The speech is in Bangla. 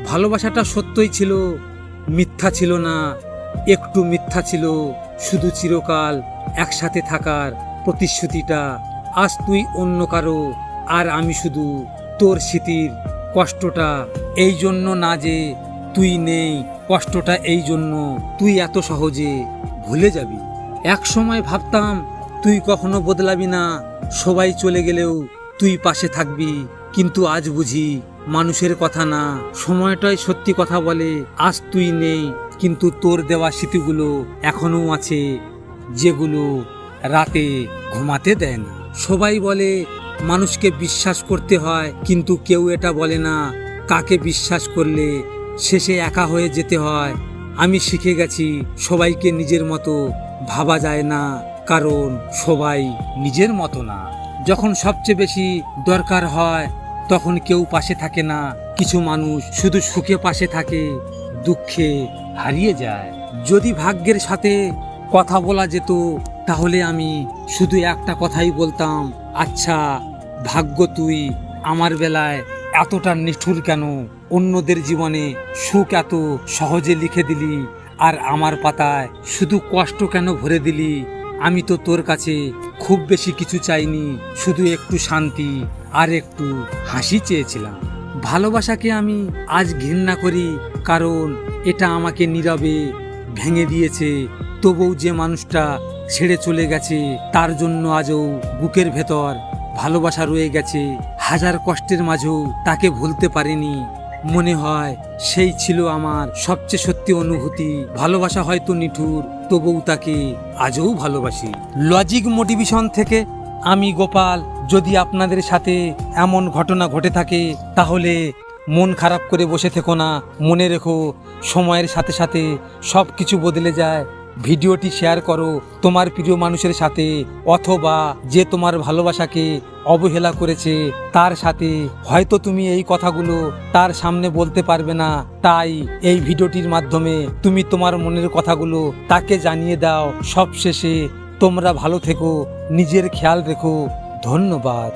ভালোবাসাটা সত্যই ছিল, মিথ্যা ছিল না, একটু মিথ্যা ছিল। শুধু চিরকাল একসাথে থাকার প্রতিশ্রুতিটা। আজ তুই অন্য কারো, আর আমি শুধু তোর স্মৃতির। কষ্টটা এই জন্য না যে তুই নেই, কষ্টটা এই জন্য তুই এত সহজে ভুলে যাবি। এক সময় ভাবতাম তুই কখনো বদলাবি না, সবাই চলে গেলেও তুই পাশে থাকবি। কিন্তু আজ বুঝি মানুষের কথা না, সময়টাই সত্যি কথা বলে। আজ তুই নেই, কিন্তু তোর দেওয়া স্মৃতিগুলো এখনো আছে, যেগুলো রাতে ঘুমাতে দেয় না। সবাই বলে মানুষকে বিশ্বাস করতে হয়, কিন্তু কেউ এটা বলে না কাকে বিশ্বাস করলে শেষে একা হয়ে যেতে হয়। আমি শিখে গেছি সবাইকে নিজের মতো ভাবা যায় না, কারণ সবাই নিজের মতো না। যখন সবচেয়ে বেশি দরকার হয় তখন কেউ পাশে থাকে না। কিছু মানুষ শুধু সুখে পাশে থাকে, দুঃখে হারিয়ে যায়। যদি ভাগ্যের সাথে কথা বলা যেত তাহলে আমি শুধু একটা কথাই বলতাম, আচ্ছা ভাগ্য, তুই আমার বেলায় এতটা নিষ্ঠুর কেন? অন্যদের জীবনে সুখ এত সহজে লিখে দিলি, আর আমার পাতায় শুধু কষ্ট কেন ভরে দিলি? আমি তো তোর কাছে খুব বেশি কিছু চাইনি, শুধু একটু শান্তি আর একটু হাসি চেয়েছিলাম। ভালোবাসাকে আমি আজ ঘৃণা করি, কারণ এটা আমাকে নীরবে ভেঙে দিয়েছে। তবুও যে মানুষটা ছেড়ে চলে গেছে তার জন্য আজও বুকের ভেতর ভালোবাসা রয়ে গেছে। হাজার কষ্টের মাঝেও তাকে ভুলতে পারিনি। মনে হয় সেই ছিল আমার সবচেয়ে সত্যি অনুভূতি। ভালোবাসা হয়তো নিঠুর, তবুও তাকে আজও ভালোবাসি। লজিক মোটিভেশন থেকে আমি গোপাল। যদি আপনাদের সাথে এমন ঘটনা ঘটে থাকে তাহলে মন খারাপ করে বসে থেকো না। মনে রেখো, সময়ের সাথে সাথে সব কিছু বদলে যায়। ভিডিওটি শেয়ার করো তোমার প্রিয় মানুষের সাথে, অথবা যে তোমার ভালোবাসাকে অবহেলা করেছে তার সাথে। হয়তো তুমি এই কথাগুলো তার সামনে বলতে পারবে না, তাই এই ভিডিওটির মাধ্যমে তুমি তোমার মনের কথাগুলো তাকে জানিয়ে দাও। সবশেষে তোমরা ভালো থেকো, নিজের খেয়াল রেখো। ধন্যবাদ।